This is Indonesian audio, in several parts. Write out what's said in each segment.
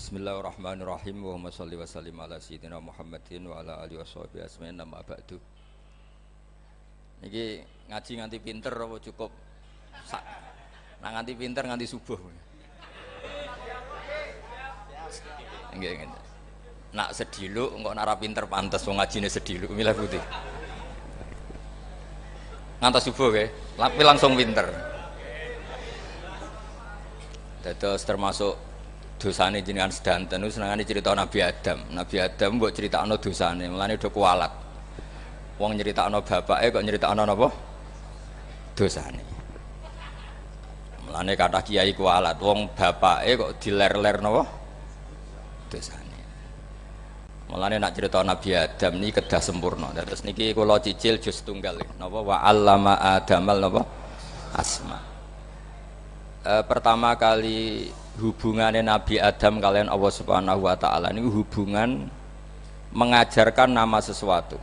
Bismillahirrahmanirrahim. Allahumma sholli wa sallim ala sayyidina Muhammadin wa ala alihi washabihi asma'in amma ba'du. Niki ngaji nganti pinter apa cukup sak? Nah nganti pinter nganti subuh. Nggih nggih. Nak sediluk engko nak ra pinter pantes wong ngajine sediluk milih putih. Ngantos subuh nggih, tapi langsung pinter. Dados termasuk dosane jenengan sedanten niku senengane cerita Nabi Adam. Nabi Adam mbok critakno dosane, mulane do kualat. Wong nyeritakno bapake kok nyeritakno napa? Dosane. Mulane kathah kiai kualat, wong bapake kok diler-ler napa? Dosane. Mulane nak cerita Nabi Adam niki kedah sempurna. Terus niki kula cicil juz tunggal napa wa 'allama Adamal napa? Asma. Pertama kali hubungannya Nabi Adam kalian Allah Subhanahu wa taala ini hubungan mengajarkan nama sesuatu.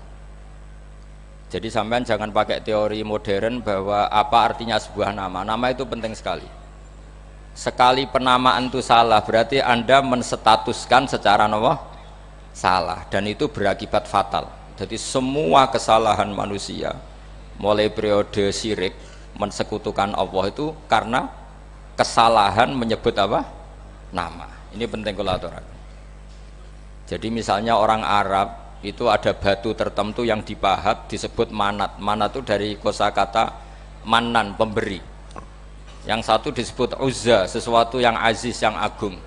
Jadi sampean jangan pakai teori modern bahwa apa artinya sebuah nama. Nama itu penting sekali. Sekali penamaan itu salah berarti Anda menstatuskan secara salah dan itu berakibat fatal. Jadi semua kesalahan manusia mulai periode syirik mensekutukan Allah itu karena kesalahan menyebut apa? Nama. Ini penting kalau aturaken. Jadi misalnya orang Arab itu ada batu tertentu yang dipahat disebut manat. Manat itu dari kosakata manan, pemberi. Yang satu disebut uzza, sesuatu yang aziz, yang agung.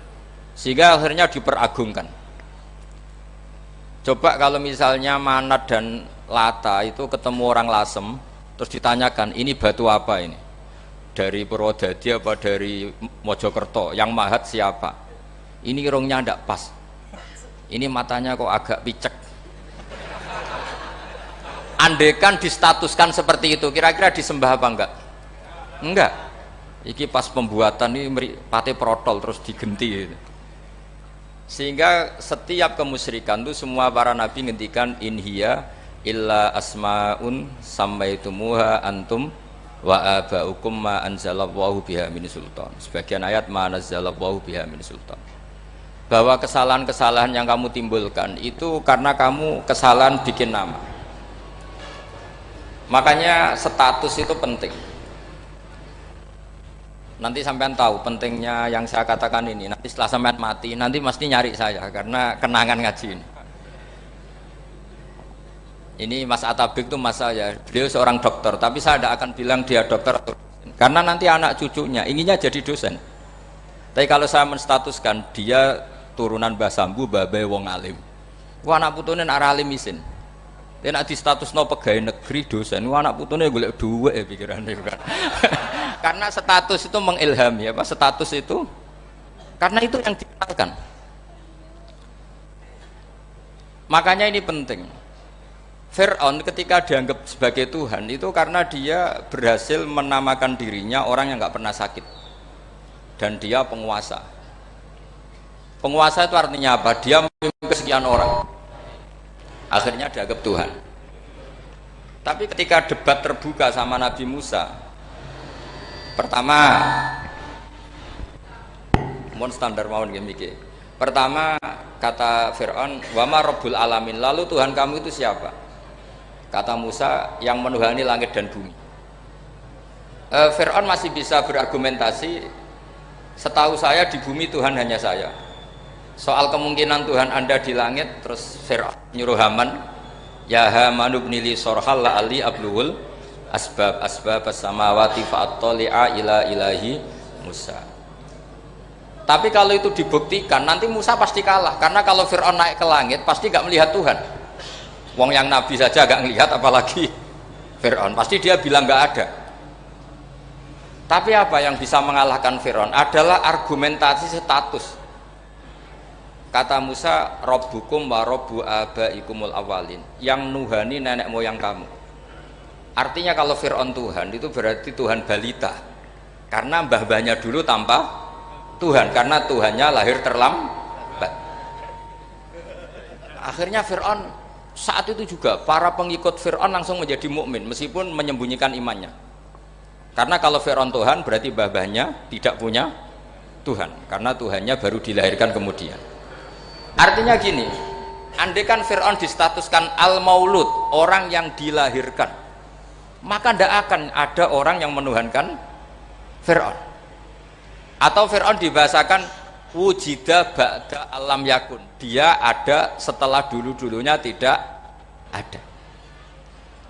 Sehingga akhirnya diperagungkan. Coba kalau misalnya manat dan lata itu ketemu orang lasem, terus ditanyakan, ini batu apa ini? Dari Purwodadi apa dari Mojokerto, yang mahat siapa? Ini irungnya ndak pas, ini matanya kok agak picek. Andekan distatuskan seperti itu, kira-kira disembah apa enggak? Enggak. Iki pas pembuatan ini pate protol terus digenti. Sehingga setiap kemusyrikan itu semua para nabi ngendikan inhiya illa asmaun sammaitumuha antum wa aba'ukum ma anzalallahu biha min sultan. Sebagian ayat ma anzalallahu biha min sultan. Bahwa kesalahan-kesalahan yang kamu timbulkan itu karena kamu kesalahan bikin nama. Makanya status itu penting. Nanti sampean tahu pentingnya yang saya katakan ini. Nanti setelah sampean mati, nanti mesti nyari saya karena kenangan ngaji ini. Ini Mas Atabik itu mas saya, beliau seorang dokter, tapi saya tidak akan bilang dia dokter atau dosen, karena nanti anak cucunya inginnya jadi dosen. Tapi kalau saya menstatuskan dia turunan Mbah Sambu, babe wong alim, wah anak putune nak alim isin, dia nak di status no pegawai negeri dosen, wah anak putune golek duit pikirannya kan. Karena status itu mengilhami, apa status itu, karena itu yang dikenalkan. Makanya ini penting. Fir'aun ketika dianggap sebagai Tuhan itu karena dia berhasil menamakan dirinya orang yang nggak pernah sakit dan dia penguasa. Penguasa itu artinya apa? Dia memimpin sekian orang, akhirnya dianggap Tuhan. Tapi ketika debat terbuka sama Nabi Musa, pertama mohon standar mawon gimiki. Pertama kata Fir'aun, wama Rabbul Alamin, lalu Tuhan kamu itu siapa? Kata Musa, yang menuhani langit dan bumi. Fir'aun masih bisa berargumentasi, setahu saya di bumi Tuhan hanya saya. Soal kemungkinan Tuhan Anda di langit, terus Fir'aun nyuruh Haman, ya Haman ibnili sorhal la'ali abluhul asbab as-samawati fa'attali'a ila ilahi Musa. Tapi kalau itu dibuktikan, nanti Musa pasti kalah, karena kalau Fir'aun naik ke langit pasti gak melihat Tuhan. Wong yang Nabi saja gak ngelihat, apalagi Fir'aun, pasti dia bilang gak ada. Tapi apa yang bisa mengalahkan Fir'aun adalah argumentasi status. Kata Musa, Rabbukum wa Rabbu abaikumul awalin, yang nuhani nenek moyang kamu. Artinya kalau Fir'aun Tuhan itu berarti Tuhan balita, karena mbah-mbahnya dulu tanpa Tuhan, karena Tuhannya lahir terlambat. Akhirnya Fir'aun saat itu juga para pengikut Fir'aun langsung menjadi mukmin meskipun menyembunyikan imannya. Karena kalau Fir'aun Tuhan berarti mbah-mbahnya tidak punya Tuhan, karena Tuhannya baru dilahirkan kemudian. Artinya gini, andai kan Fir'aun distatuskan al-maulud, orang yang dilahirkan, maka tidak akan ada orang yang menuhankan Fir'aun. Atau Fir'aun dibahasakan wujida ba'da alam yakun, dia ada setelah dulu-dulunya tidak ada.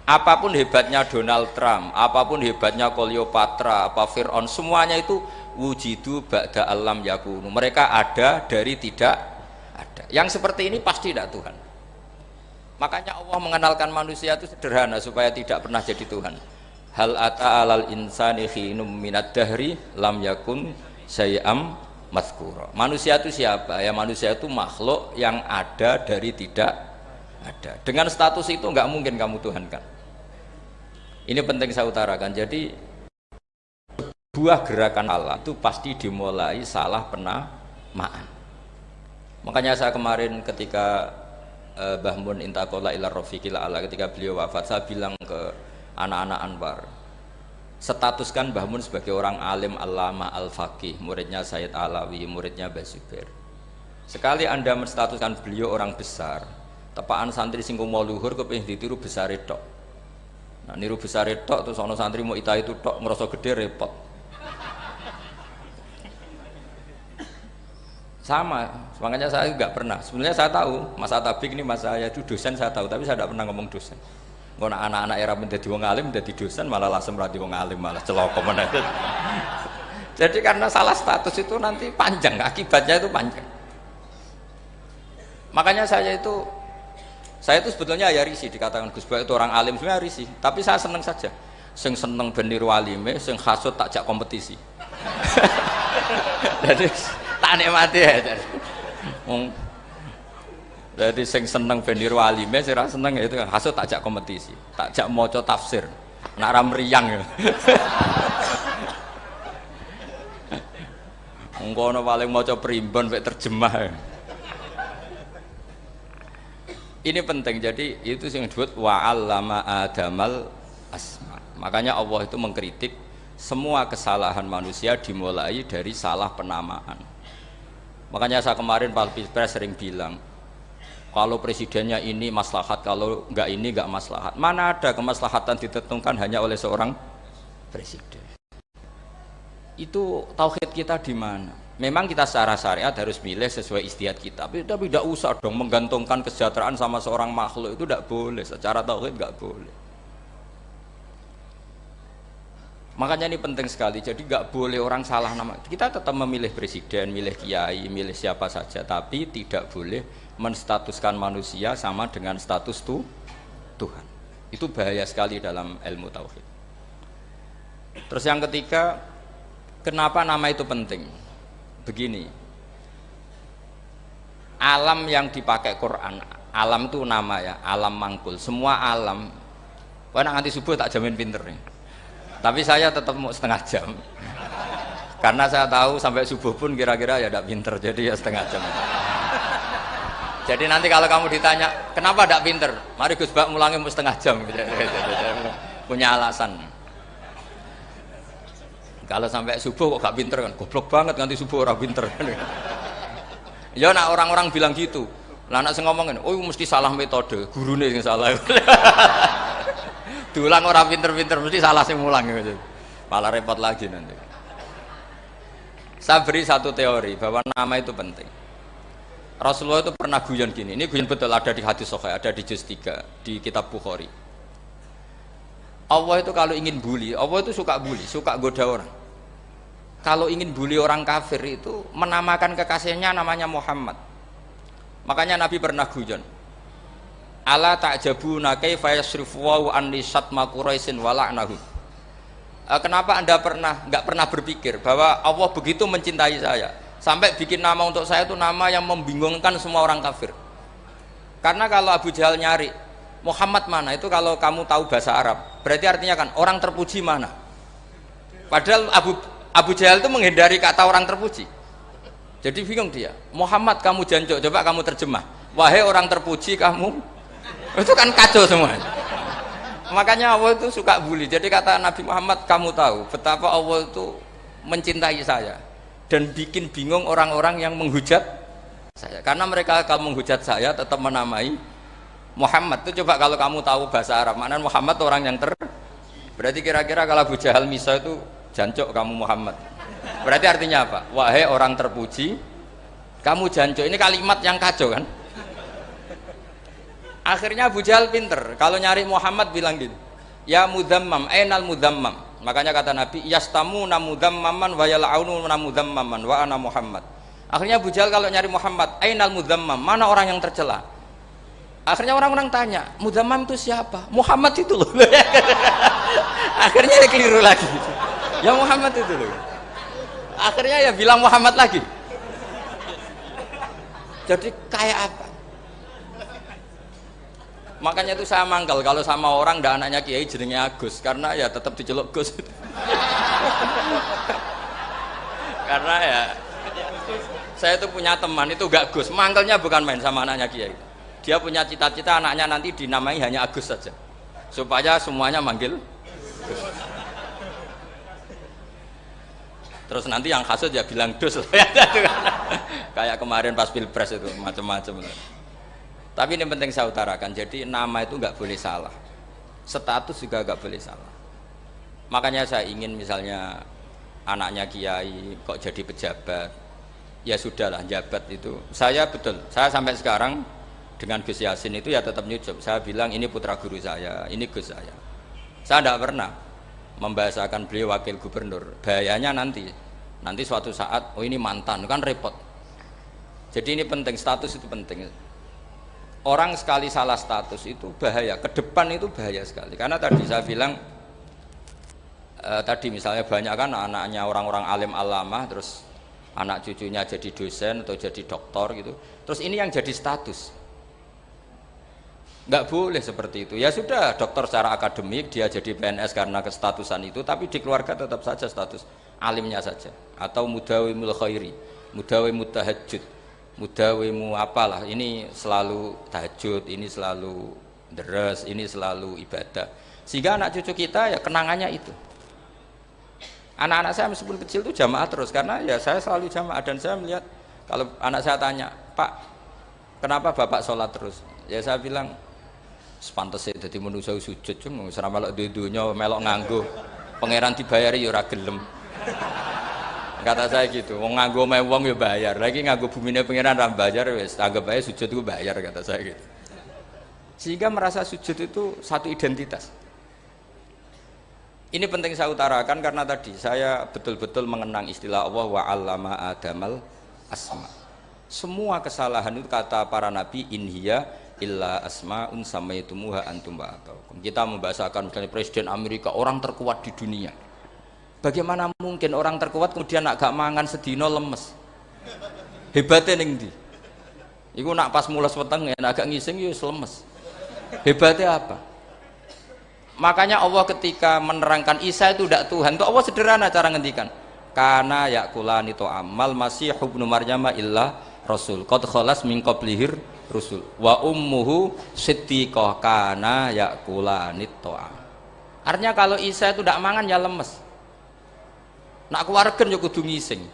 Apapun hebatnya Donald Trump, apapun hebatnya Cleopatra, apa Fir'aun, semuanya itu wujidu ba'da alam yakunu, mereka ada dari tidak ada. Yang seperti ini pasti tidak Tuhan. Makanya Allah mengenalkan manusia itu sederhana supaya tidak pernah jadi Tuhan. Hal ata alal insani khinum minad dahri lam yakun syai'am mazkura. Manusia itu siapa? Ya manusia itu makhluk yang ada dari tidak ada. Dengan status itu nggak mungkin kamu tuhankan. Ini penting saya utarakan. Jadi buah gerakan Allah itu pasti dimulai salah penamaan. Makanya saya kemarin ketika Mbah Mun intaqala ila rafiqil a'la, ketika beliau wafat, saya bilang ke anak-anak Anwar, statuskan Mbah Mun sebagai orang alim allama al-faqih, muridnya Sayyid Alawi, muridnya Mbah Zubair. Sekali Anda menstatuskan beliau orang besar, tepaan santri sing mau luhur kepengin ditiru besar tok. Nah, niru besar tok terus ana santri mau ita itu tok ngerasa gede repot. Sama, makanya saya nggak pernah. Sebenarnya saya tahu Mas Atabik ini Mas saya itu dosen, saya tahu, tapi saya tidak pernah ngomong dosen. Kalau anak-anak era menjadi wong alim, menjadi dosen malah langsung merati wong alim, malah celoko mana. Jadi karena salah status itu nanti panjang, akibatnya itu panjang. Makanya saya itu sebetulnya ya risih dikatakan Gus Bak itu orang alim, sebenarnya risih. Tapi saya seneng saja. Sing seneng ben niru alime, sing hasud tak jak kompetisi. Jadi tak nikmati ya. Jadi sing seneng ben niru alime, sing ra seneng itu hasud tak jak kompetisi, tak jak maca tafsir. Nak ra mriyang ya. Engko ana paling maca primbon mek terjemah. Ya. Ini penting, jadi itu yang disebut wa'allama adamal asma. Makanya Allah itu mengkritik semua kesalahan manusia dimulai dari salah penamaan. Makanya saya kemarin Pak Pilpres sering bilang, kalau presidennya ini maslahat, kalau enggak ini enggak maslahat. Mana ada kemaslahatan ditentukan hanya oleh seorang presiden. Itu tauhid kita di mana? Memang kita secara syariat harus milih sesuai istiadat kita, tapi tidak usah dong menggantungkan kesejahteraan sama seorang makhluk, itu tidak boleh, secara tauhid tidak boleh. Makanya ini penting sekali, jadi nggak boleh orang salah nama. Kita tetap memilih presiden, milih kiai, milih siapa saja, tapi tidak boleh menstatuskan manusia sama dengan status Tuhan. Itu bahaya sekali dalam ilmu tauhid. Terus yang ketiga, kenapa nama itu penting? Begini, alam yang dipakai Quran, alam itu nama ya, alam mangkul, semua alam. Wah, nanti subuh tak jamin pinter nih. Tapi saya tetap mau setengah jam, karena saya tahu sampai subuh pun kira-kira ya tidak pinter, jadi ya setengah jam. Jadi nanti kalau kamu ditanya kenapa tidak pinter, mari Gus Bak mulangi mau setengah jam, punya alasan. Kalau sampai subuh kok gak pinter kan, goblok banget nganti subuh orang pinter. Ya nak orang-orang bilang gitu. Lah anak sing ngomongin, oh mesti salah metode, gurune sing salah. Diulang orang pinter-pinter mesti salah sing mulang gitu. Malah repot lagi nanti. Saya beri satu teori bahwa nama itu penting. Rasulullah itu pernah guyon gini, ini guyon betul, ada di hadis sahih, ada di juz 3 di kitab Bukhari. Allah itu kalau ingin bully, Allah itu suka bully, suka goda orang. Kalau ingin bully orang kafir itu menamakan kekasihnya namanya Muhammad. Makanya Nabi pernah guyon, ala ta'jabuna kaifa yasrifu wa anni syatma quraisin wa la'nahu. Kenapa Anda nggak pernah berpikir bahwa Allah begitu mencintai saya sampai bikin nama untuk saya itu nama yang membingungkan semua orang kafir. Karena kalau Abu Jahal nyari Muhammad mana, itu kalau kamu tahu bahasa Arab berarti artinya kan orang terpuji mana. Padahal Abu Jahal itu menghindari kata orang terpuji. Jadi bingung dia, Muhammad kamu jancuk, coba kamu terjemah, wahai orang terpuji kamu. Itu kan kacau semua. Makanya Allah itu suka bully. Jadi kata Nabi Muhammad, kamu tahu betapa Allah itu mencintai saya. dan bikin bingung orang-orang yang menghujat saya. Karena mereka kalau menghujat saya tetap menamai Muhammad. Itu coba kalau kamu tahu bahasa Arab, maknanya Muhammad orang yang berarti kira-kira kalau Abu Jahal Misa itu jancuk kamu Muhammad. Berarti artinya apa? Wahai orang terpuji, kamu jancuk. Ini kalimat yang kacau kan? Akhirnya Abu Jahal pinter. Kalau nyari Muhammad bilang gitu. Ya mudzammam, ainal mudzammam. Makanya kata Nabi, yastamuna mudzammaman wa yal'aununa mudzammaman wa ana Muhammad. Akhirnya Abu Jahal kalau nyari Muhammad, ainal mudzammam, mana orang yang tercela? Akhirnya orang-orang tanya, mudzammam itu siapa? Muhammad itu loh. Akhirnya dia keliru lagi. Ya Muhammad itu loh. Akhirnya ya bilang Muhammad lagi. Jadi kayak apa? Makanya itu saya mangkal kalau sama orang ndak anaknya Kiai jenenge Agus, karena ya tetap diceluk Gus. Karena ya saya itu punya teman itu gak Gus, mangkalnya bukan main sama anaknya Kiai. Dia punya cita-cita anaknya nanti dinamai hanya Agus saja, supaya semuanya manggil Gus. Terus nanti yang hasut ya bilang Dus. Kayak kemarin pas Pilpres itu macam-macam. Tapi ini penting saya utarakan, jadi nama itu nggak boleh salah, status juga nggak boleh salah. Makanya saya ingin misalnya anaknya Kiai kok jadi pejabat, ya sudahlah jabat itu. Saya betul, saya sampai sekarang dengan Gus Yasin itu ya tetap nyucup. Saya bilang ini putra guru saya, ini Gus saya. Saya tidak pernah membahasakan beliau wakil gubernur. Bahayanya nanti suatu saat, oh ini mantan, kan repot. Jadi ini penting, status itu penting. Orang sekali salah status itu bahaya, ke depan itu bahaya sekali. Karena tadi saya bilang, tadi misalnya banyak kan anaknya orang-orang alim alamah, terus anak cucunya jadi dosen atau jadi doktor gitu. Terus ini yang jadi status. Nggak boleh seperti itu. Ya sudah, dokter secara akademik, dia jadi PNS karena kestatusan itu, tapi di keluarga tetap saja status alimnya saja. Atau mudawimul khairi, mudawimut tahajud, mudawimu apalah, ini selalu tahajud, ini selalu deres, ini selalu ibadah, sehingga anak cucu kita ya kenangannya itu. Anak-anak saya meskipun kecil itu jamaah terus, karena ya saya selalu jamaah. Dan saya melihat kalau anak saya tanya, Pak kenapa bapak sholat terus, ya saya bilang sepantasnya jadi manusia sujud, cuma selama melok dudunya melok nganggo pangeran dibayari ya ora gelem. Kata saya gitu, wong nganggo mewong ya bayar, lagi nganggo bumine pangeran ra bayar wis anggap aja sujud itu bayar, kata saya gitu. Sehingga merasa sujud itu satu identitas. Ini penting saya utarakan karena tadi saya betul-betul mengenang istilah Allah wa 'allama adamal asma. Semua kesalahan itu kata para nabi in hiya illa asmaun samaitumuha antum ba'abakum. Kita membahasakan misalnya presiden Amerika orang terkuat di dunia. Bagaimana mungkin orang terkuat kemudian agak mangan sedino lemes? Hebatnya ning ndi? Iku nak pas mules weteng agak ngising ya lemes. Hebatnya apa? Makanya Allah ketika menerangkan Isa itu tidak Tuhan, itu Allah sederhana cara ngendikan. Kana yakulani to'amal masih ibnu Maryam illa rasul. Qad khalas min qablihir rusul. Wa ummuhu siddiqah kana yakulani to'am. Artinya kalau Isa itu tidak mangan ya lemes. Nak keluargen ya kudu ngising.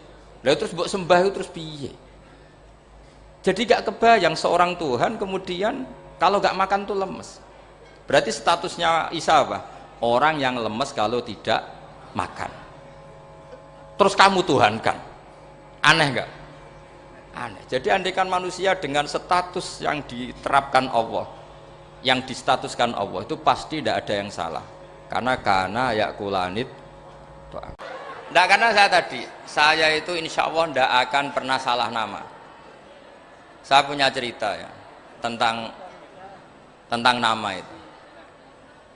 Lah terus mbok sembah terus piye? Jadi gak kebayang seorang Tuhan kemudian kalau gak makan tuh lemes. Berarti statusnya Isa apa? Orang yang lemes kalau tidak makan. Terus kamu Tuhan kan? Aneh gak? Aneh. Jadi andaikan manusia dengan status yang diterapkan Allah, yang distatuskan Allah, itu pasti tidak ada yang salah. Karena yakulanit doa. Tidak, karena saya itu insya Allah tidak akan pernah salah nama. Saya punya cerita ya tentang nama itu.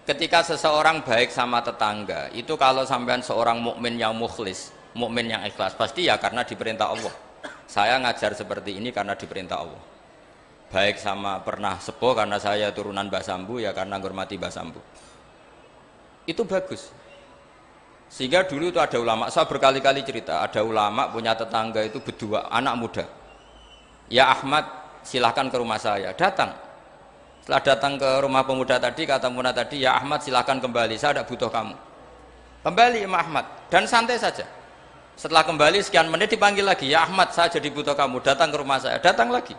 Ketika seseorang baik sama tetangga, itu kalau sampean seorang mukmin yang mukhlis, mukmin yang ikhlas, pasti ya karena diperintah Allah. Saya ngajar seperti ini karena diperintah Allah. Baik sama pernah sepuh karena saya turunan Mbah Sambu, ya karena menghormati Mbah Sambu. Itu bagus. Sehingga dulu itu ada ulama, saya berkali-kali cerita, ada ulama punya tetangga itu berdua anak muda. Ya Ahmad, silahkan ke rumah saya. Datang. Setelah datang ke rumah pemuda tadi, kata pemuda tadi, ya Ahmad silahkan kembali, saya tidak butuh kamu. Kembali Imam Ahmad dan santai saja. Setelah kembali sekian menit dipanggil lagi, ya Ahmad saya jadi butuh kamu, datang ke rumah saya, datang lagi.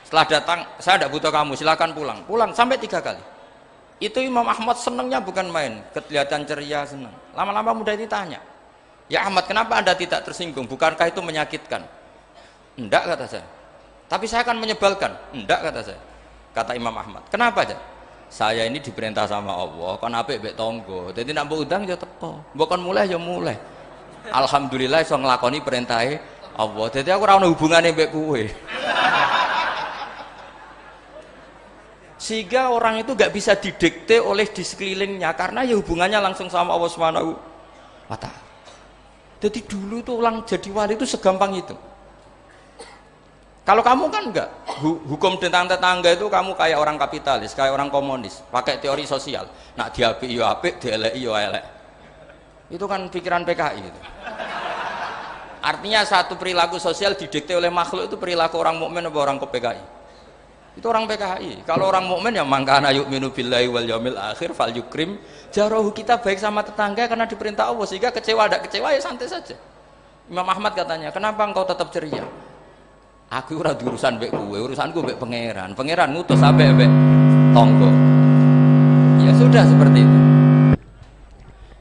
Setelah datang, saya tidak butuh kamu, silakan pulang. Pulang sampai 3 kali. Itu Imam Ahmad senangnya bukan main, kelihatan ceria, senang. Lama-lama mudah ditanya, ya Ahmad kenapa anda tidak tersinggung, bukankah itu menyakitkan? Enggak kata saya. Tapi saya akan menyebalkan. Enggak kata saya. Kata Imam Ahmad, kenapa aja? Saya ini diperintah sama Allah, kan apik mbek tangga. Dadi nek mbok undang ya teko. Mbok kon mulai ya mulai. Alhamdulillah iso nglakoni perintahe Allah. Dadi aku ora ono hubungane mbek kowe. Sehingga orang itu gak bisa didikte oleh di sekelilingnya karena ya hubungannya langsung sama Allah Subhanahu wa Ta'ala. Jadi dulu tuh orang jadi wali itu segampang itu. Kalau kamu kan enggak, hukum tentang tetangga itu kamu kayak orang kapitalis, kayak orang komunis, pakai teori sosial. Nak diapik yo apik, dieleki yo elek. Itu kan pikiran PKI itu. Artinya satu perilaku sosial didikte oleh makhluk itu perilaku orang mukmin atau orang PKI. Itu orang PKI. Kalau orang mukmin yang mangkana yu'minu billahi wal yaumil akhir fal yukrim jarahu, kita baik sama tetangga karena diperintah Allah, sehingga kecewa ada kecewa ya santai saja. Imam Ahmad katanya, kenapa engkau tetap ceria? Aku ora urusan mbek kowe, urusanku mbek pangeran. Pangeran ngutus sampe mbek tangga. Ya sudah seperti itu.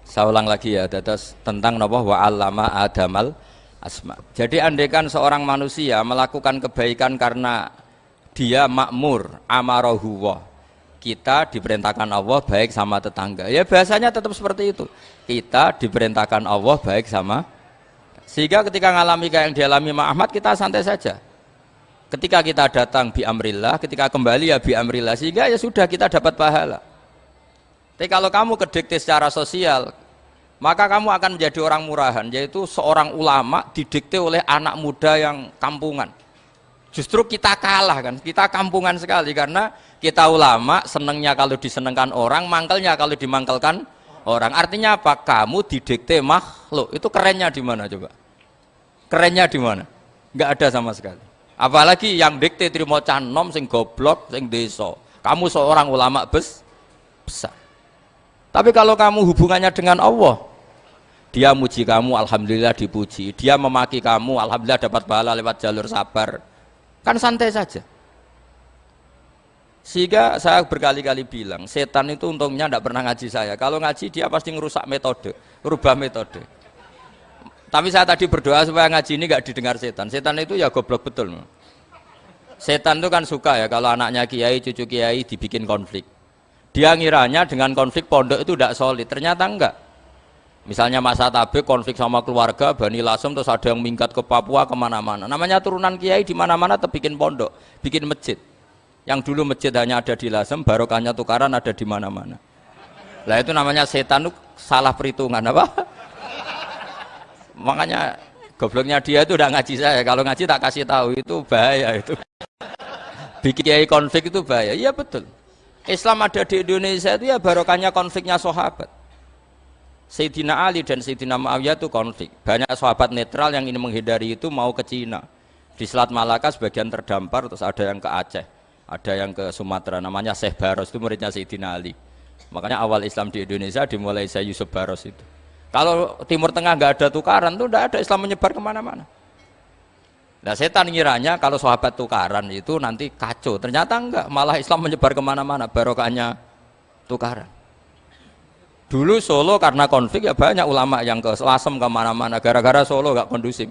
Saya ulang lagi ya, dados tentang napa wa allama adamal asma. Jadi andaikan seorang manusia melakukan kebaikan karena dia makmur, amarahu wa, kita diperintahkan Allah baik sama tetangga. Ya bahasanya tetap seperti itu. Kita diperintahkan Allah baik sama, sehingga ketika ngalami kayak yang dialami Imam Ahmad kita santai saja. Ketika kita datang bi amrillah, ketika kembali ya bi amrillah, sehingga ya sudah kita dapat pahala. Tapi kalau kamu kedikte secara sosial, maka kamu akan menjadi orang murahan, yaitu seorang ulama didikte oleh anak muda yang kampungan. Justru kita kalah kan, kita kampungan sekali karena kita ulama senengnya kalau disenengkan orang, mangkelnya kalau dimangkelkan orang. Artinya apa? Kamu didikte makhluk. Itu kerennya di mana coba? Kerennya di mana? Enggak ada sama sekali. Apalagi yang dikte trimo canom sing goblok sing desa. Kamu seorang ulama besar. Tapi kalau kamu hubungannya dengan Allah, dia muji kamu, alhamdulillah dipuji. Dia memaki kamu, alhamdulillah dapat pahala lewat jalur sabar. Kan santai saja. Sehingga saya berkali-kali bilang, setan itu untungnya tidak pernah ngaji saya. Kalau ngaji dia pasti ngerusak metode, rubah metode. Tapi saya tadi berdoa supaya ngaji ini nggak didengar setan. Setan itu ya goblok betul. Setan itu kan suka ya kalau anaknya kiai, cucu kiai dibikin konflik. Dia ngiranya dengan konflik pondok itu tidak solid. Ternyata enggak. Misalnya masa tabik konflik sama keluarga Bani Lasem, terus ada yang minggat ke Papua kemana-mana. Namanya turunan kiai di mana-mana bikin pondok, bikin masjid. Yang dulu masjid hanya ada di Lasem, barokahnya tukaran ada di mana-mana. Lah itu namanya setan, itu salah perhitungan apa? Makanya gobloknya dia itu udah ngaji saya. Kalau ngaji tak kasih tahu itu bahaya itu. Bikin kiai konflik itu bahaya. Iya betul. Islam ada di Indonesia itu ya barokahnya konfliknya sahabat. Sayyidina Ali dan Sayyidina Muawiyah itu konflik. Banyak sahabat netral yang ingin menghindari itu mau ke Cina. Di Selat Malaka sebagian terdampar, terus ada yang ke Aceh, ada yang ke Sumatera. Namanya Syekh Baros, itu muridnya Sayyidina Ali. Makanya awal Islam di Indonesia dimulai Syekh Yusuf Baros itu. Kalau Timur Tengah nggak ada tukaran, itu tidak ada Islam menyebar kemana-mana. Nah setan ngiranya kalau sahabat tukaran itu nanti kacau. Ternyata enggak, malah Islam menyebar kemana-mana, barokahnya tukaran. Dulu Solo karena konflik ya banyak ulama yang ke Lasem kemana-mana gara-gara Solo gak kondusif.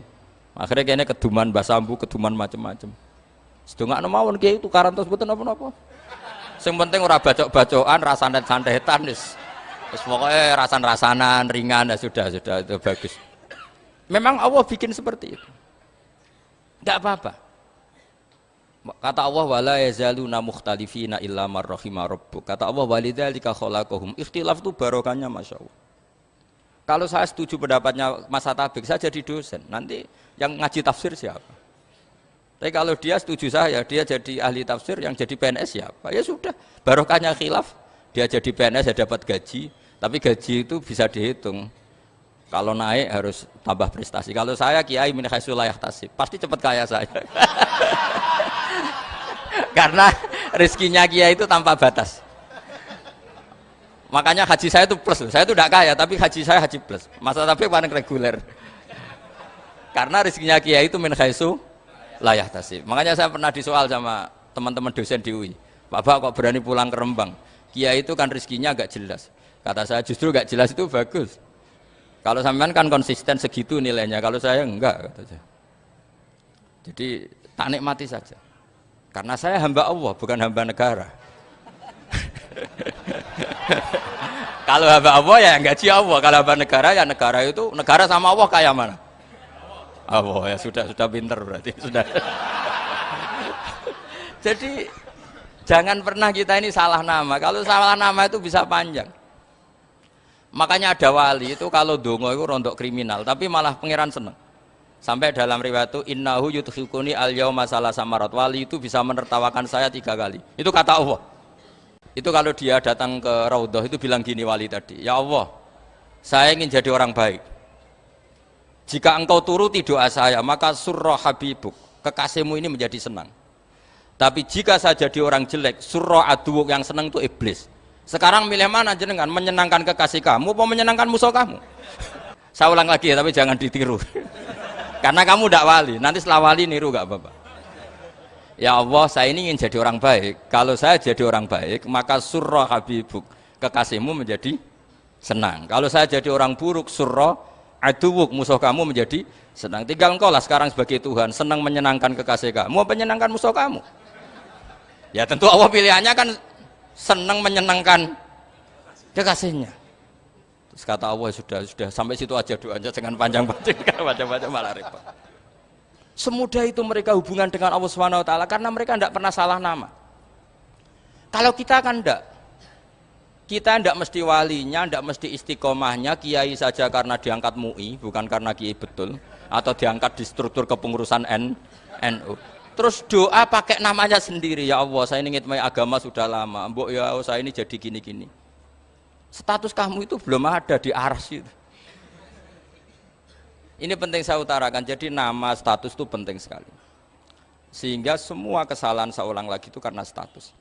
Akhirnya kayaknya keduman basambu, keduman macam-macam. Sedengak mawon kiai tukaran terus mboten napa-napa. Sing penting ora bacok-bacokan, rasanet-santetan wis. Wis pokoke rasan-rasanan ringan ya sudah itu bagus. Memang Allah bikin seperti itu. Enggak apa-apa. Kata Allah wala yazaluna mukhtalifina illa man rahima rabbuk. Kata Allah walidzalika khalaqahum. Ikhtilaf itu barokahnya masyaallah. Kalau saya setuju pendapatnya Mas Atabik, saya jadi dosen. Nanti yang ngaji tafsir siapa? Tapi kalau dia setuju saya, dia jadi ahli tafsir, yang jadi PNS siapa? Ya sudah, barokahnya khilaf. Dia jadi PNS ya dapat gaji, tapi gaji itu bisa dihitung. Kalau naik harus tambah prestasi. Kalau saya kiai min haitsu la yahtasib, pasti cepat kaya saya. Karena rezekinya kiai itu tanpa batas. Makanya haji saya itu plus. Saya itu tidak kaya, tapi haji saya haji plus. Masa tapi paling reguler. Karena rezekinya kiai itu min haitsu la yahtasib. Makanya saya pernah disoal sama teman-teman dosen di UI. Bapak kok berani pulang ke Rembang? Kiai itu kan rezekinya agak jelas. Kata saya justru agak jelas itu bagus. Kalau sampean kan konsisten segitu nilainya, kalau saya enggak kata saya. Jadi tak nikmati saja. Karena saya hamba Allah, bukan hamba negara. Kalau hamba Allah ya gaji Allah, kalau hamba negara ya negara itu negara sama Allah kayak mana? Allah ya sudah pinter berarti sudah. Jadi jangan pernah kita ini salah nama. Kalau salah nama itu bisa panjang. Makanya ada wali itu kalau dongo itu rontok kriminal, tapi malah pangeran seneng. Sampai dalam riwayat itu innahu yudhikuni al-yauma salasa marat. Wali itu bisa menertawakan saya 3 kali. Itu kata Allah. Itu kalau dia datang ke Raudhah itu bilang gini wali tadi, ya Allah, saya ingin jadi orang baik. Jika engkau turuti doa saya, maka surra habibuk, kekasihmu ini menjadi senang. Tapi jika saya jadi orang jelek, surra aduwuk, yang senang itu iblis. Sekarang milih mana jenengan? Menyenangkan kekasih kamu atau menyenangkan musuh kamu? Saya ulang lagi ya, tapi jangan ditiru. Karena kamu tidak wali, nanti setelah wali niru gak apa-apa. Ya Allah, saya ini ingin jadi orang baik. Kalau saya jadi orang baik, maka surra habibuk, kekasihmu menjadi senang. Kalau saya jadi orang buruk, surra aduwuk, musuh kamu menjadi senang. Tinggal engkau lah sekarang sebagai Tuhan, senang menyenangkan kekasih kamu, menyenangkan musuh kamu. Ya tentu Allah pilihannya kan senang menyenangkan kekasihnya. Terus kata Allah sudah sampai situ aja doanya, jangan panjang-panjang, baca-baca malah repot. Semudah itu mereka hubungan dengan Allah Subhanahu wa taala karena mereka tidak pernah salah nama. Kalau kita kan tidak. Kita tidak mesti walinya, tidak mesti istiqomahnya, kiai saja karena diangkat MUI, bukan karena kiai betul, atau diangkat di struktur kepengurusan NU. Terus doa pakai namanya sendiri, ya Allah saya ini ngitmai agama sudah lama, mbok ya saya ini jadi gini-gini. Status kamu itu belum ada di arsy. Ini penting saya utarakan, jadi nama status itu penting sekali. Sehingga semua kesalahan saya ulang lagi itu karena status.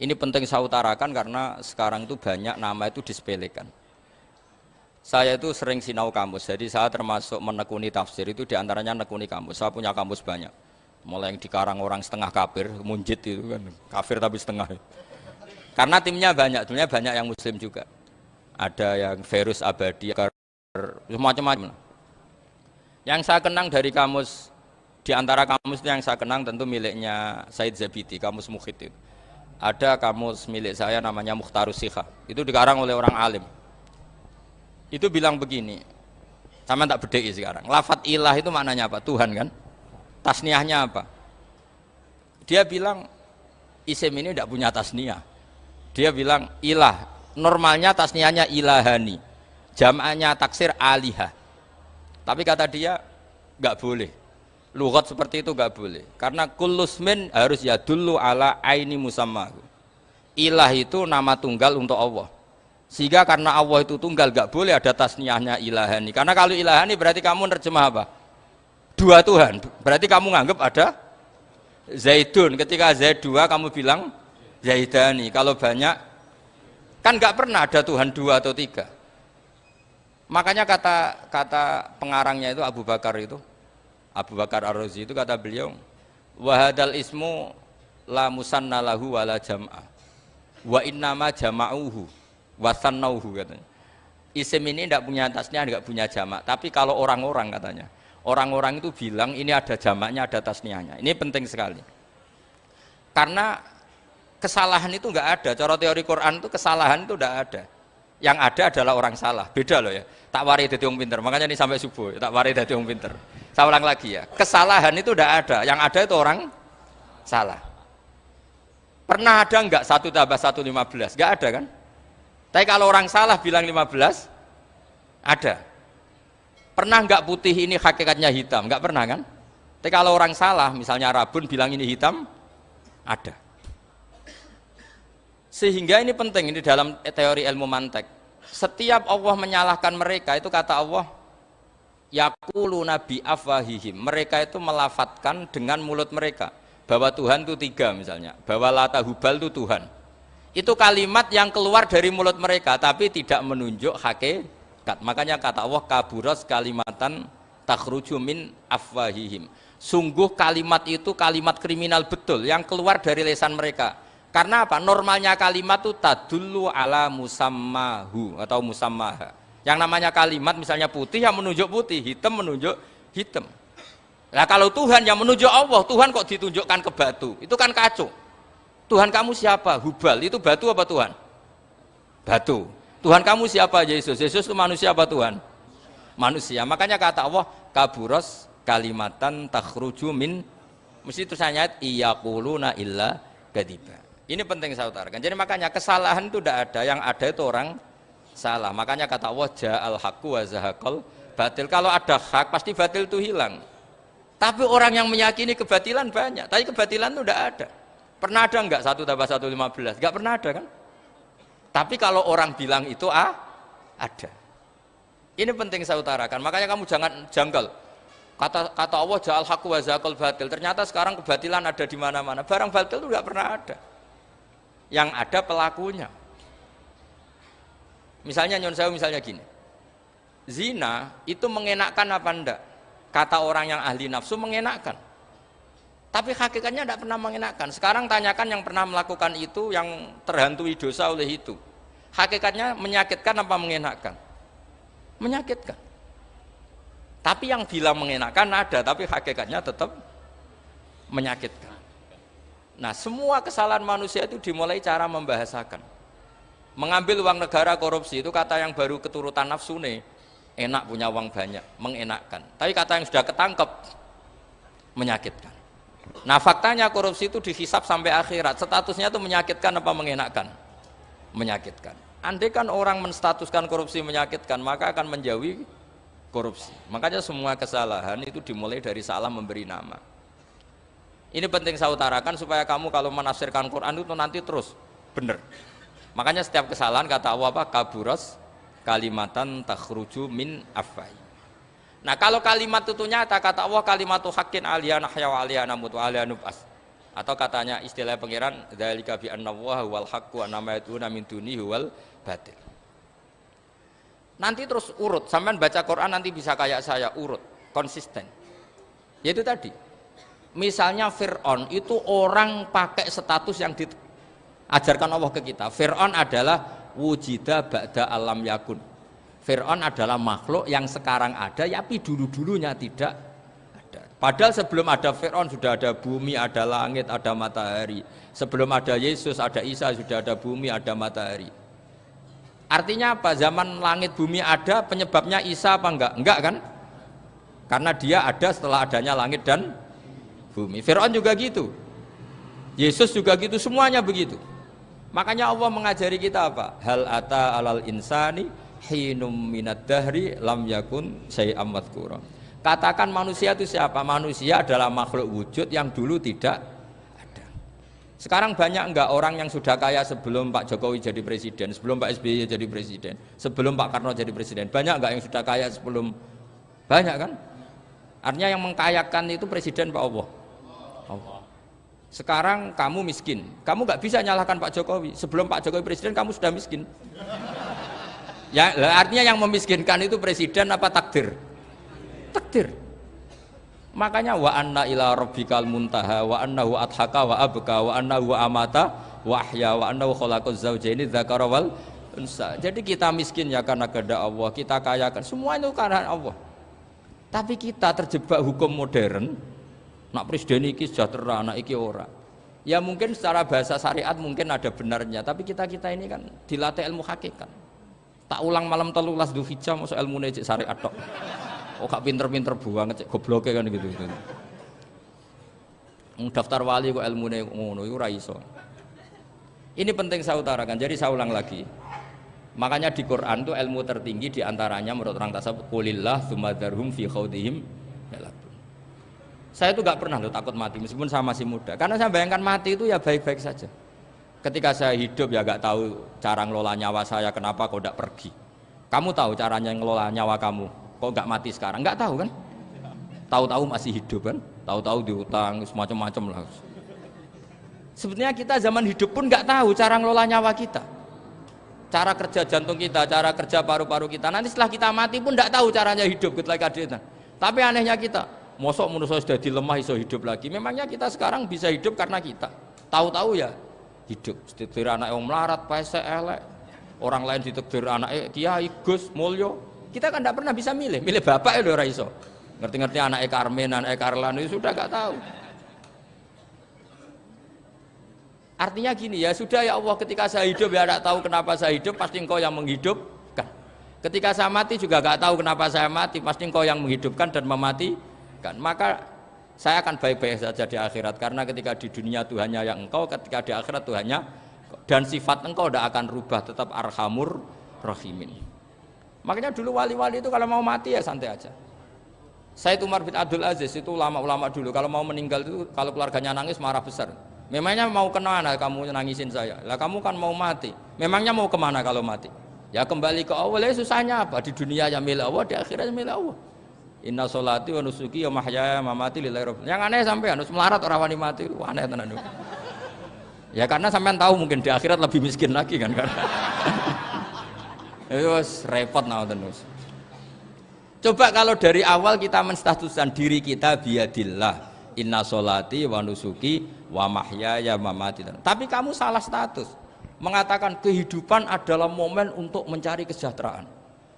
Ini penting saya utarakan karena sekarang itu banyak nama itu disepelekan. Saya itu sering sinau kamus, jadi saya termasuk menekuni tafsir itu diantaranya menekuni kamus. Saya punya kamus banyak, mulai yang dikarang orang setengah kafir, munjid itu kan, kafir tapi setengah. Karena timnya banyak yang muslim juga. Ada yang virus abadi, macam-macam. Yang saya kenang dari kamus, di antara kamus yang saya kenang tentu miliknya Said Zabidi, kamus Mukhid itu. Ada kamus milik saya namanya Mukhtarus Sikhah, itu dikarang oleh orang alim. Itu bilang begini, sama tak bedai sekarang, lafadz ilah itu maknanya apa? Tuhan kan? Tasniahnya apa? Dia bilang isim ini tidak punya tasniah. Dia bilang ilah, normalnya tasniahnya ilahani, jam'anya taksir alihah. Tapi kata dia nggak boleh, lughat seperti itu nggak boleh, karena kullusmin harus yadullu ala aini musamma. Ilah itu nama tunggal untuk Allah, sehingga karena Allah itu tunggal nggak boleh ada tasniahnya ilahani. Karena kalau ilahani berarti kamu nerjemah apa? Dua Tuhan, berarti kamu nganggap ada Zaidun, ketika Zaid dua kamu bilang Zaidani. Kalau banyak kan nggak pernah ada Tuhan dua atau tiga. Makanya kata pengarangnya itu Abu Bakar Ar-Razi itu kata beliau, wahadal ismu la musanna lahu wala jam'a wa innama jama'uhu wasannauhu katanya. Isim ini tidak punya tasniah, tidak punya jamak. Tapi kalau orang-orang katanya, orang-orang itu bilang ini ada jamaknya, ada tasniahnya. Ini penting sekali. Karena kesalahan itu enggak ada. Cara teori Quran itu kesalahan itu enggak ada. Yang ada adalah orang salah. Beda loh ya. Tak wari dadi wong pinter. Makanya ini sampai subuh, tak wari dadi wong pinter. Saya ulang lagi ya. Kesalahan itu enggak ada. Yang ada itu orang salah. Pernah ada enggak 1 tambah 1 15? Enggak ada kan? Tapi kalau orang salah bilang 15, ada. Pernah enggak putih ini hakikatnya hitam? Enggak pernah kan? Tapi kalau orang salah, misalnya Rabun bilang ini hitam, ada. Sehingga ini penting, ini dalam teori ilmu mantek. Setiap Allah menyalahkan mereka, itu kata Allah, yaquluna bi afwahihim. Mereka itu melafatkan dengan mulut mereka bahwa Tuhan itu 3 misalnya, bahwa Lata Hubal itu Tuhan. Itu kalimat yang keluar dari mulut mereka tapi tidak menunjuk hakikat. Makanya kata Allah kaburas kalimatan takhruju min afwahihim. Sungguh kalimat itu kalimat kriminal betul yang keluar dari lisan mereka. Karena apa? Normalnya kalimat itu tadullu ala musammahu atau musammaha. Yang namanya kalimat misalnya putih yang menunjuk putih, hitam menunjuk hitam. Nah kalau Tuhan yang menunjuk Allah, Tuhan kok ditunjukkan ke batu? Itu kan kacau. Tuhan kamu siapa? Hubal. Itu batu apa Tuhan? Batu. Tuhan kamu siapa? Yesus. Yesus itu manusia apa Tuhan? Manusia. Makanya kata Allah, kaburos kalimatan takhruju min, mesti tulisannya iyaquluna illa kadiba. Ini penting saya utarakan. Jadi makanya kesalahan itu tidak ada, yang ada itu orang salah. Makanya kata Allah, ja'al haqqu wa zahaqal batil. Kalau ada hak pasti batil itu hilang. Tapi orang yang meyakini kebatilan banyak, tapi kebatilan itu tidak ada. Pernah ada enggak 1 tambah 1 15? Enggak pernah ada kan? Tapi kalau orang bilang itu ada. Ini penting saya utarakan. Makanya kamu jangan janggal. Kata Allah ja'al haqqu wa zahaqal batil. Ternyata sekarang kebatilan ada di mana-mana. Barang batil itu enggak pernah ada. Yang ada pelakunya. Misalnya nyon sewu misalnya gini. Zina itu mengenakkan apa enggak? Kata orang yang ahli nafsu mengenakkan. Tapi hakikatnya tidak pernah mengenakkan. Sekarang tanyakan yang pernah melakukan itu, yang terhantui dosa oleh itu. Hakikatnya menyakitkan apa mengenakkan? Menyakitkan. Tapi yang bilang mengenakkan ada, tapi hakikatnya tetap menyakitkan. Nah, semua kesalahan manusia itu dimulai cara membahasakan. Mengambil uang negara korupsi itu kata yang baru keturutan nafsu nih. Enak punya uang banyak, mengenakkan. Tapi kata yang sudah ketangkep, menyakitkan. Nah faktanya korupsi itu dihisap sampai akhirat. Statusnya itu menyakitkan apa mengenakkan? Menyakitkan. Andai kan orang menstatuskan korupsi menyakitkan, maka akan menjauhi korupsi. Makanya semua kesalahan itu dimulai dari salah memberi nama. Ini penting saya utarakan supaya kamu kalau menafsirkan Quran itu nanti terus benar. Makanya setiap kesalahan kata Allah apa? Kaburos kalimatan takhruju min afwai. Nah kalau kalimat itu nyata kata Allah kalimatu haqqin aliyana nahya wa aliyana mut wa aliyana nub'as. Atau katanya istilah pangeran dzalika bi anna Allaha wal haqqu wa nama yatuna min dunihi wal batil. Nanti terus urut, sampean baca Quran nanti bisa kayak saya urut, konsisten. Yaitu tadi. Misalnya Fir'aun itu orang pakai status yang diajarkan Allah ke kita. Fir'aun adalah wujida ba'da alam yakun. Fir'aun adalah makhluk yang sekarang ada, tapi dulu-dulunya tidak ada. Padahal sebelum ada Fir'aun sudah ada bumi, ada langit, ada matahari. Sebelum ada Yesus, ada Isa, sudah ada bumi, ada matahari. Artinya apa? Zaman langit bumi ada, penyebabnya Isa apa enggak? Enggak kan? Karena dia ada setelah adanya langit dan bumi. Fir'aun juga gitu. Yesus juga gitu, semuanya begitu. Makanya Allah mengajari kita apa? Hal ata alal insani hinum minad dahri lam yakun syai'am madhkura. Katakan manusia itu siapa? Manusia adalah makhluk wujud yang dulu tidak ada. Sekarang banyak enggak orang yang sudah kaya sebelum Pak Jokowi jadi presiden, sebelum Pak SBY jadi presiden, sebelum Pak Karno jadi presiden? Banyak enggak yang sudah kaya sebelum? Banyak kan? Artinya yang mengkayakan itu presiden Pak Allah. Sekarang kamu miskin, kamu nggak bisa nyalahkan Pak Jokowi. Sebelum Pak Jokowi presiden kamu sudah miskin. Ya, artinya yang memiskinkan itu presiden apa takdir? Takdir. Makanya wa anna ila rabbikal muntaha wa annahu adhaka wa abka wa annahu amata wa ahya wa annahu khalaqaz zawjaini dzakara wal unsa. Jadi kita miskin ya karena kehendak Allah, kita kaya kan semua itu karena Allah. Tapi kita terjebak hukum modern. Nak presiden iki sejahtera, nak iki ora. Ya mungkin secara bahasa syariat mungkin ada benarnya, tapi kita ini kan dilatih ilmu hakikat. Tak ulang malam 13 Dzulhijjah masuk ilmu cek syariat tok. Oh gak pinter-pinter banget cek gobloke kan gitu. Daftar wali kok ilmune ngono iku ora iso. Ini penting saya utarakan. Jadi saya ulang lagi. Makanya di Quran itu ilmu tertinggi diantaranya menurut orang tasawuf qulillah tsumma dzarhum fi khaudihim. Saya itu gak pernah loh takut mati meskipun saya masih muda. Karena saya bayangkan mati itu ya baik-baik saja. Ketika saya hidup ya gak tahu cara ngelola nyawa saya, kenapa kok gak pergi. Kamu tahu caranya ngelola nyawa kamu, kok gak mati sekarang? Gak tahu kan? Tahu-tahu masih hidup kan? Tahu-tahu diutang, semacam-macam lah. Sebetulnya kita zaman hidup pun gak tahu cara ngelola nyawa kita. Cara kerja jantung kita, cara kerja paru-paru kita. Nanti setelah kita mati pun gak tahu caranya hidup ketika kita. Tapi anehnya kita, mosok manusia sudah dilemah iso hidup lagi. Memangnya kita sekarang bisa hidup karena kita. Tahu-tahu ya hidup. Ditakdir anak yang melarat, pesek, elek. Orang lain ditakdir anak kiai, Gus, mulyo. Kita kan tidak pernah bisa milih. Milih bapak ya ora iso. Ngerti-ngerti anak Karmen, anak Karlan itu sudah gak tahu. Artinya gini ya, sudah ya Allah, ketika saya hidup ya tidak tahu kenapa saya hidup, pasti Engkau yang menghidupkan. Ketika saya mati juga gak tahu kenapa saya mati, pasti Engkau yang menghidupkan dan mematikan. Maka saya akan baik-baik saja di akhirat, karena ketika di dunia Tuhannya yang Engkau, ketika di akhirat Tuhannya, dan sifat Engkau tidak akan rubah, tetap Arhamur Rahimin. Makanya dulu wali-wali itu kalau mau mati ya santai aja. Sayyid Umar bin Abdul Aziz itu ulama-ulama dulu, kalau mau meninggal itu kalau keluarganya nangis marah besar. Memangnya mau kemana kamu nangisin saya? Lah kamu kan mau mati. Memangnya mau kemana kalau mati? Ya kembali ke Allah. Ya susahnya apa? Di dunia ya milik Allah, di akhirat milik Allah. Inna sholati wa nusuki wa mahyaya wa mamati lillahi rabbil. Yang aneh sampean harus melarat orang wani mati. Aneh tenan. Ya karena sampean tahu mungkin di akhirat lebih miskin lagi kan. Itu repot terus. Coba kalau dari awal kita menstatuskan diri kita biadillah. Inna sholati wa nusuki wa mahyaya wa mamati. Tapi kamu salah status. Mengatakan kehidupan adalah momen untuk mencari kesejahteraan.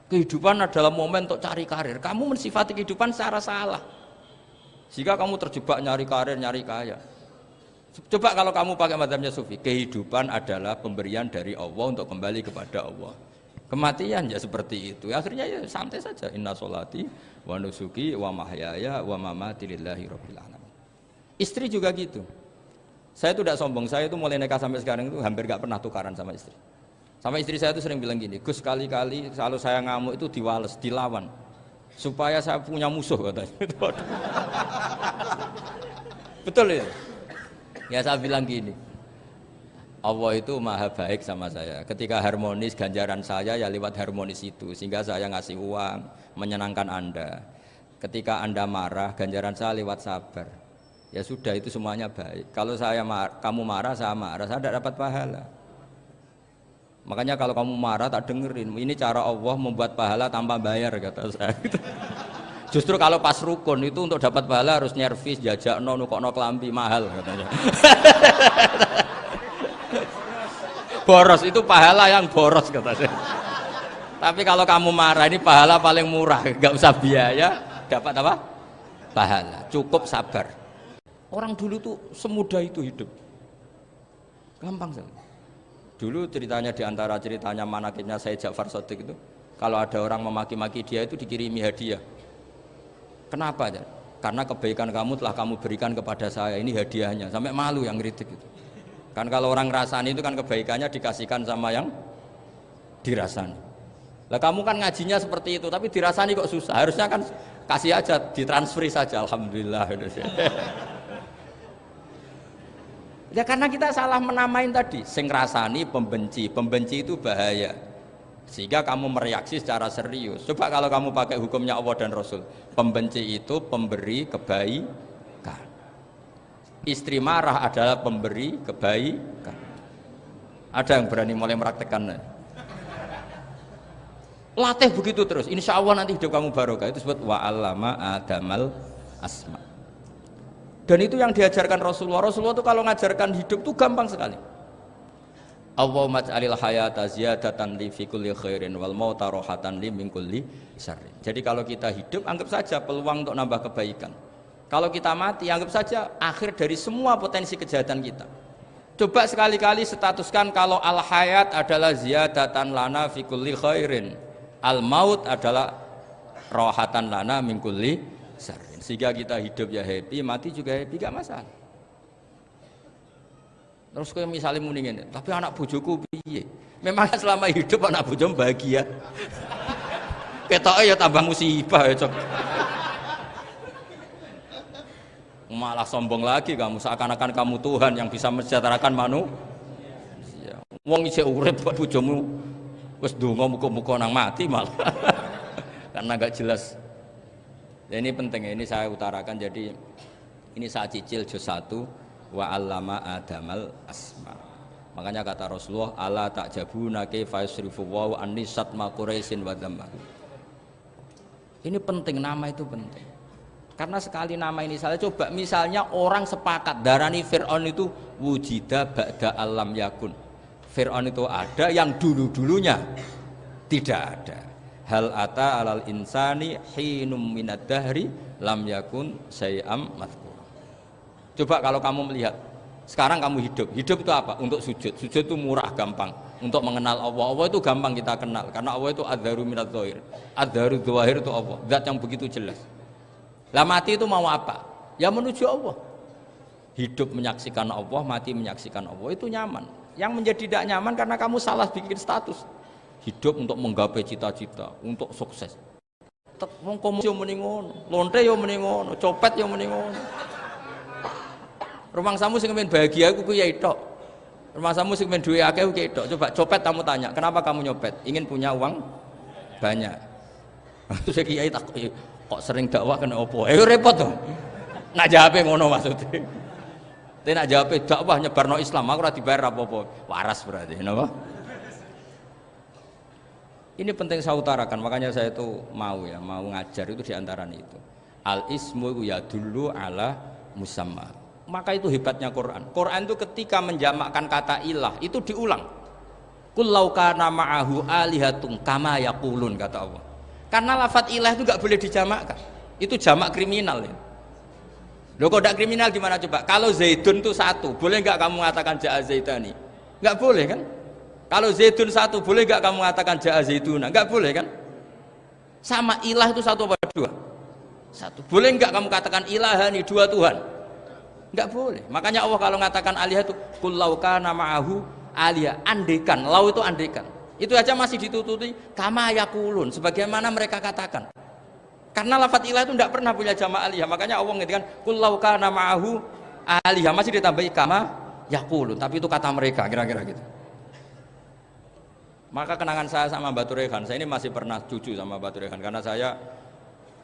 Kehidupan adalah momen untuk cari karir. Kamu mensifati kehidupan secara salah. Jika kamu terjebak nyari karir, nyari kaya. Coba kalau kamu pakai mazhabnya Sufi, kehidupan adalah pemberian dari Allah untuk kembali kepada Allah. Kematian ya seperti itu. Akhirnya ya santai saja. Inna sholati wa nusuki wa mahyaya wa mamati lillahi rabbil alamin. Istri juga gitu. Saya itu tidak sombong, saya itu mulai nikah sampai sekarang itu hampir gak pernah tukaran sama istri. Sama istri saya itu sering bilang gini, Gus kali-kali kalau saya ngamuk itu diwales, dilawan. Supaya saya punya musuh katanya. Betul ya? Ya saya bilang gini, Allah itu maha baik sama saya. Ketika harmonis, ganjaran saya ya lewat harmonis itu. Sehingga saya ngasih uang, menyenangkan Anda. Ketika Anda marah, ganjaran saya lewat sabar. Ya sudah itu semuanya baik. Kalau kamu marah, saya tidak dapat pahala. Makanya kalau kamu marah tak dengerin. Ini cara Allah membuat pahala tanpa bayar kata saya. Justru kalau pas rukun itu untuk dapat pahala harus nyervis, jajakno, nukokno kelambi mahal katanya. Boros itu pahala yang boros kata saya. Tapi kalau kamu marah ini pahala paling murah, nggak usah biaya, dapat apa? Pahala. Cukup sabar. Orang dulu tuh semudah itu hidup, gampang sekali. Dulu ceritanya diantara ceritanya manakibnya Sayyid Ja'far Shadiq itu, kalau ada orang memaki-maki dia itu dikirimi hadiah. Kenapa? Karena kebaikan kamu telah kamu berikan kepada saya, ini hadiahnya. Sampai malu yang kritik itu. Kan kalau orang rasani itu kan kebaikannya dikasihkan sama yang dirasani. Lah kamu kan ngajinya seperti itu, tapi dirasani kok susah. Harusnya kan kasih aja, ditransferi saja. Alhamdulillah. Ya karena kita salah menamain tadi, sing rasani pembenci, pembenci itu bahaya. Sehingga kamu mereaksi secara serius. Coba kalau kamu pakai hukumnya Allah dan Rasul, pembenci itu pemberi kebaikan. Istri marah adalah pemberi kebaikan. Ada yang berani mulai meraktekan? Latih begitu terus, insya Allah nanti hidup kamu barokah. Itu disebut wa'allama adamal asma. Dan itu yang diajarkan Rasulullah. Rasulullah itu kalau ngajarkan hidup itu gampang sekali. Allahumma ja'alil hayata ziyadatan li fi kulli khairin wal mauta rohatan li min kulli syarrin. Jadi kalau kita hidup anggap saja peluang untuk nambah kebaikan. Kalau kita mati anggap saja akhir dari semua potensi kejahatan kita. Coba sekali-kali statuskan kalau al hayat adalah ziyadatan lana fi kulli khairin. Al maut adalah rohatan lana min kulli syarrin. Sehingga kita hidup ya happy, mati juga happy, gak masalah. Terus kayak misalnya mendingin, tapi anak bojoku piye? Memang selama hidup anak bojomu bahagia. Ketoknya ya tambah musibah ya cok. Malah sombong lagi kamu, seakan-akan kamu Tuhan yang bisa mensejahterakan manusia. Wong isih urip buat bojomu wis ndonga muga-muga nang mati malah. Karena gak jelas. Dan ini penting, ini saya utarakan. Jadi ini saya cicil juz 1 wa 'allama adamal asma. Makanya kata Rasulullah, ala ta'jabuna kaifa yusrifu wa annisat ma quraisin wa dhamma. Ini penting, nama itu penting. Karena sekali nama ini salah, coba misalnya orang sepakat darani Fir'aun itu wujida ba'da alam yakun. Fir'aun itu ada yang dulu-dulunya tidak ada. Hal ata alal insani hinum minad dahri lam yakun syai'am madhkur. Coba kalau kamu melihat sekarang kamu hidup itu apa? Untuk sujud. Sujud itu murah, gampang. Untuk mengenal Allah. Allah itu gampang kita kenal karena Allah itu adzaru minadz dzahir. Adzaru dzahir itu Allah, zat yang begitu jelas. Lah mati itu mau apa? Ya menuju Allah. Hidup menyaksikan Allah, mati menyaksikan Allah, itu nyaman. Yang menjadi tidak nyaman karena kamu salah bikin status. Hidup untuk menggapai cita-cita, untuk sukses. Wong komunis yo muni ngono, lonte yo muni ngono, copet yo muni ngono. Rumangsamu sing men bahagia iku kiai tok. Rumangsamu sing men duwe akeh kiai tok. Coba copet kamu tanya, kenapa kamu nyopet? Ingin punya uang banyak. Terus kiai tak kok sering dakwah kena opo? Repot tuh. Nak jawabe ngono maksudnya. Tapi nak jawabe dakwah nyebarno Islam, aku ora dibayar apa-apa. Waras berarti, napa? Ini penting saya utarakan, makanya saya itu mau ngajar itu diantaranya itu. Al ismu ya dulu ala musamma. Maka itu hebatnya Quran. Quran itu ketika menjamakkan kata ilah itu diulang. Qul law kana ma'ahu alihatun kama yaqulun, kata Allah. Karena lafadz ilah itu gak boleh dijamakkan. Itu jamak kriminal ya. Loh kok tidak kriminal gimana coba? Kalau Zaidun itu satu, boleh nggak kamu mengatakan ja'a Zaidani? Nggak boleh kan? Kalau Zaidun satu, boleh nggak kamu mengatakan ja'a Zaiduna? Nggak boleh kan? Sama ilah itu satu apa dua? Satu. Boleh nggak kamu katakan ilahani, dua Tuhan? Nggak boleh. Makanya Allah kalau mengatakan alihah itu qul law kana ma'ahu alihah, andekan. Lau itu andekan. Itu aja masih ditututi kama yaqulun, sebagaimana mereka katakan. Karena lafadz ilah itu tidak pernah punya jamak alihah. Makanya Allah ngertikan qul law kana ma'ahu alihah, masih ditambahi kama yaqulun, tapi itu kata mereka, kira-kira gitu. Maka kenangan saya sama Mbak Turehan, saya ini masih pernah cucu sama Mbak Turehan karena saya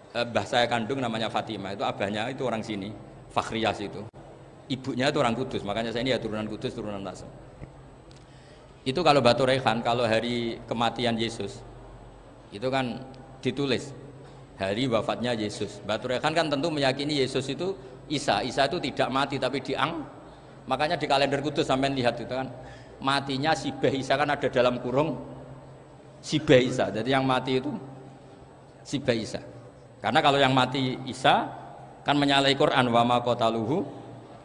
mbah saya kandung namanya Fatimah, itu abahnya itu orang sini, Fakhriyas itu. Ibunya itu orang Kudus, makanya saya ini ya turunan Kudus, turunan Nasr. Itu kalau Batu Rehan, kalau hari kematian Yesus itu kan ditulis hari wafatnya Yesus. Batu Rehan kan tentu meyakini Yesus itu Isa itu tidak mati tapi makanya di kalender Kudus sampai lihat itu kan matinya Sibeh Isa, kan ada dalam kurung Sibeh Isa, jadi yang mati itu Sibeh Isa. Karena kalau yang mati Isa kan menyalahi Quran, wa ma qataluhu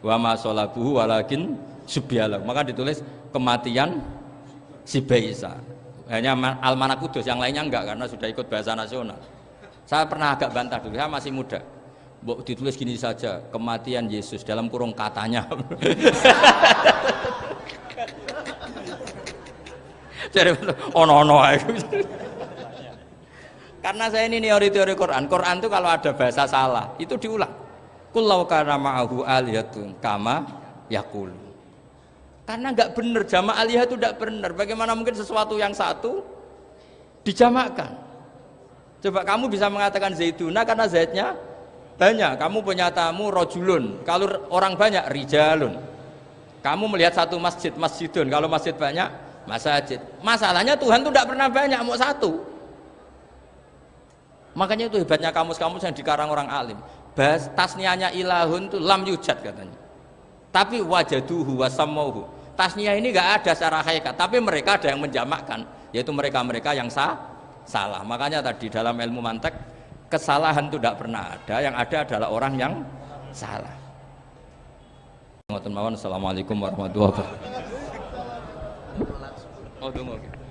wa ma sholabuhu walakin subyalah, maka ditulis kematian Sibeh Isa. Hanya Almanak Kudus, yang lainnya enggak karena sudah ikut bahasa nasional. Saya pernah agak bantah dulu, saya masih muda. Ditulis gini saja, kematian Yesus dalam kurung katanya. Jadi ono karena saya ini teori Quran. Quran itu kalau ada bahasa salah itu diulang. Qul law kana ma'ahu alihatun kama yaqul. Karena nggak benar, jamak alihah itu nggak benar. Bagaimana mungkin sesuatu yang satu dijamakkan? Coba kamu bisa mengatakan Zaiduna karena Zaidnya banyak. Kamu punya tamu rojulun. Kalau orang banyak rijalun. Kamu melihat satu masjid, masjidun. Kalau masjid banyak, masajid. Masalahnya Tuhan itu tidak pernah banyak, mau satu. Makanya itu hebatnya kamus-kamus yang dikarang orang alim. Tasniahnya ilahun itu lam yujad katanya. Tapi wajaduhu wasamauhu. Tasniah ini enggak ada secara hakikat, tapi mereka ada yang menjamakkan, yaitu mereka-mereka yang salah. Makanya tadi dalam ilmu mantek kesalahan itu tidak pernah ada, yang ada adalah orang yang salah. Assalamualaikum warahmatullahi wabarakatuh.